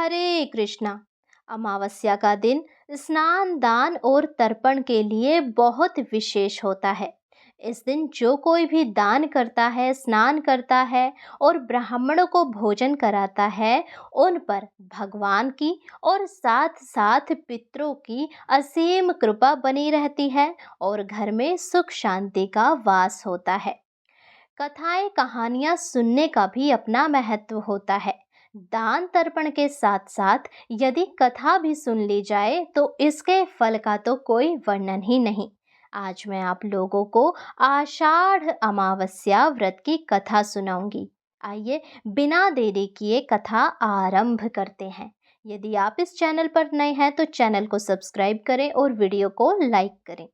हरे कृष्णा। अमावस्या का दिन स्नान, दान और तर्पण के लिए बहुत विशेष होता है। इस दिन जो कोई भी दान करता है, स्नान करता है और ब्राह्मणों को भोजन कराता है, उन पर भगवान की और साथ साथ पितरों की असीम कृपा बनी रहती है और घर में सुख शांति का वास होता है। कथाएं, कहानियां सुनने का भी अपना महत्व होता है। दान तर्पण के साथ साथ यदि कथा भी सुन ली जाए तो इसके फल का तो कोई वर्णन ही नहीं। आज मैं आप लोगों को आषाढ़ अमावस्या व्रत की कथा सुनाऊंगी। आइए बिना देरी किए कथा आरंभ करते हैं। यदि आप इस चैनल पर नए हैं तो चैनल को सब्सक्राइब करें और वीडियो को लाइक करें।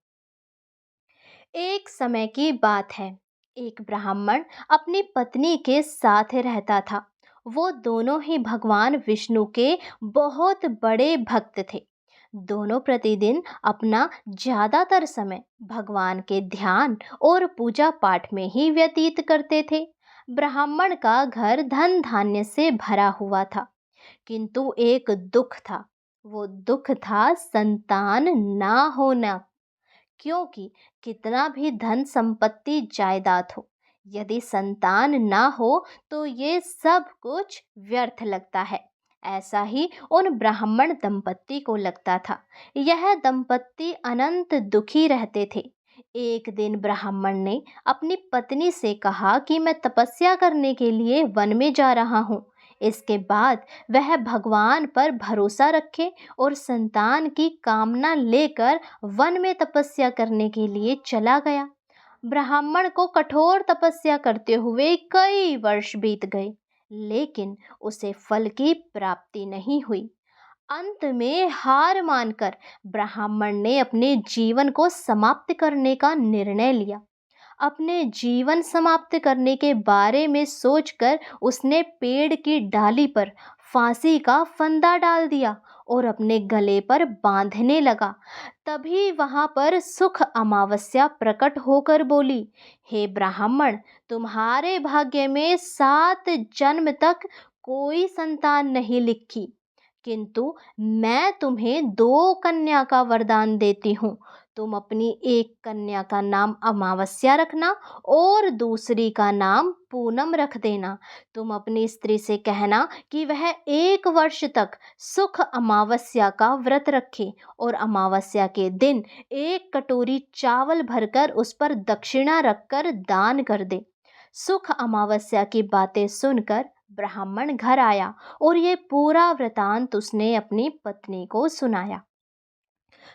एक समय की बात है। एक ब्राह्मण अपनी पत्नी के साथ रहता था। वो दोनों ही भगवान विष्णु के बहुत बड़े भक्त थे। दोनों प्रतिदिन अपना ज्यादातर समय भगवान के ध्यान और पूजा पाठ में ही व्यतीत करते थे। ब्राह्मण का घर धन धान्य से भरा हुआ था, किंतु एक दुख था। वो दुख था संतान ना होना। क्योंकि कितना भी धन संपत्ति जायदाद हो, यदि संतान ना हो तो ये सब कुछ व्यर्थ लगता है। ऐसा ही उन ब्राह्मण दंपत्ति को लगता था। यह दंपत्ति अनंत दुखी रहते थे। एक दिन ब्राह्मण ने अपनी पत्नी से कहा कि मैं तपस्या करने के लिए वन में जा रहा हूँ। इसके बाद वह भगवान पर भरोसा रखे और संतान की कामना लेकर वन में तपस्या करने के लिए चला गया। ब्राह्मण को कठोर तपस्या करते हुए कई वर्ष बीत गए, लेकिन उसे फल की प्राप्ति नहीं हुई। अंत में हार मानकर ब्राह्मण ने अपने जीवन को समाप्त करने का निर्णय लिया। अपने जीवन समाप्त करने के बारे में सोचकर उसने पेड़ की डाली पर फांसी का फंदा डाल दिया और अपने गले पर बांधने लगा। तभी वहां पर सुख अमावस्या प्रकट होकर बोली, हे ब्राह्मण, तुम्हारे भाग्य में 7 जन्म तक कोई संतान नहीं लिखी, किंतु मैं तुम्हें 2 कन्या का वरदान देती हूँ। तुम अपनी एक कन्या का नाम अमावस्या रखना और दूसरी का नाम पूनम रख देना। तुम अपनी स्त्री से कहना कि वह 1 वर्ष तक सुख अमावस्या का व्रत रखे और अमावस्या के दिन 1 कटोरी चावल भरकर उस पर दक्षिणा रखकर दान कर दे। सुख अमावस्या की बातें सुनकर ब्राह्मण घर आया और ये पूरा वृतांत उसने अपनी पत्नी को सुनाया।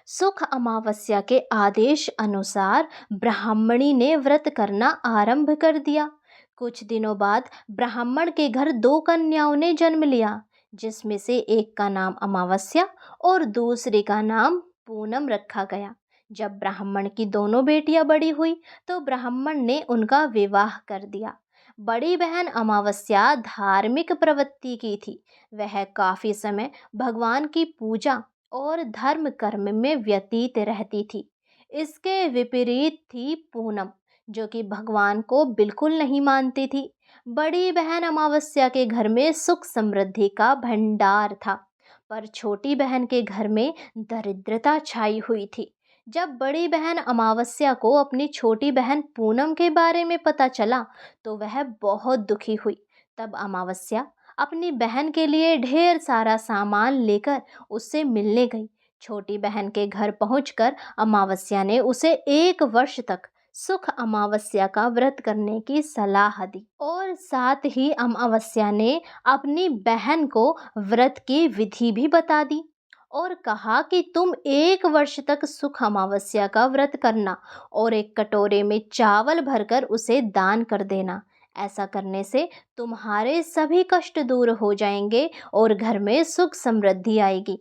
सुख अमावस्या के आदेश अनुसार ब्राह्मणी ने व्रत करना आरंभ कर दिया। कुछ दिनों बाद ब्राह्मण के घर 2 कन्याओं ने जन्म लिया, जिसमें से एक का नाम अमावस्या और दूसरी का नाम पूनम रखा गया। जब ब्राह्मण की दोनों बेटियां बड़ी हुई तो ब्राह्मण ने उनका विवाह कर दिया। बड़ी बहन अमावस्या धार्मिक प्रवृत्ति की थी। वह काफी समय भगवान की पूजा और धर्म कर्म में व्यतीत रहती थी। इसके विपरीत थी पूनम, जो कि भगवान को बिल्कुल नहीं मानती थी। बड़ी बहन अमावस्या के घर में सुख समृद्धि का भंडार था, पर छोटी बहन के घर में दरिद्रता छाई हुई थी। जब बड़ी बहन अमावस्या को अपनी छोटी बहन पूनम के बारे में पता चला तो वह बहुत दुखी हुई। तब अमावस्या अपनी बहन के लिए ढेर सारा सामान लेकर उससे मिलने गई। छोटी बहन के घर पहुंचकर अमावस्या ने उसे 1 वर्ष तक सुख अमावस्या का व्रत करने की सलाह दी और साथ ही अमावस्या ने अपनी बहन को व्रत की विधि भी बता दी और कहा कि तुम 1 वर्ष तक सुख अमावस्या का व्रत करना और 1 कटोरे में चावल भरकर उसे दान कर देना। ऐसा करने से तुम्हारे सभी कष्ट दूर हो जाएंगे और घर में सुख समृद्धि आएगी।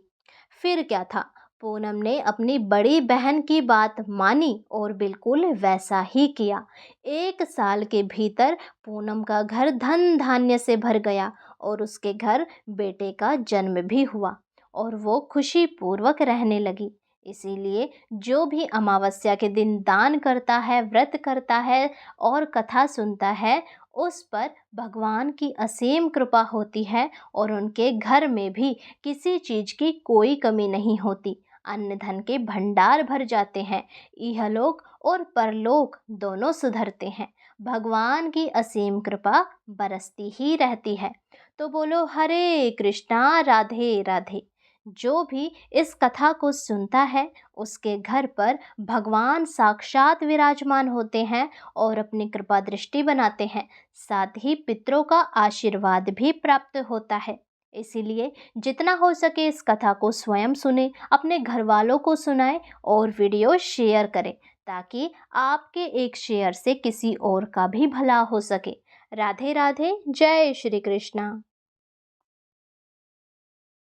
फिर क्या था, पूनम ने अपनी बड़ी बहन की बात मानी और बिल्कुल वैसा ही किया। 1 साल के भीतर पूनम का घर धन धान्य से भर गया और उसके घर बेटे का जन्म भी हुआ और वो खुशी पूर्वक रहने लगी। इसीलिए जो भी अमावस्या के दिन दान करता है, व्रत करता है और कथा सुनता है, उस पर भगवान की असीम कृपा होती है और उनके घर में भी किसी चीज़ की कोई कमी नहीं होती। अन्न धन के भंडार भर जाते हैं। इहलोक और परलोक दोनों सुधरते हैं। भगवान की असीम कृपा बरसती ही रहती है। तो बोलो हरे कृष्णा राधे राधे। जो भी इस कथा को सुनता है उसके घर पर भगवान साक्षात विराजमान होते हैं और अपनी कृपा दृष्टि बनाते हैं। साथ ही पितरों का आशीर्वाद भी प्राप्त होता है। इसीलिए जितना हो सके इस कथा को स्वयं सुने, अपने घर वालों को सुनाएं और वीडियो शेयर करें, ताकि आपके एक शेयर से किसी और का भी भला हो सके। राधे राधे। जय श्री कृष्णा।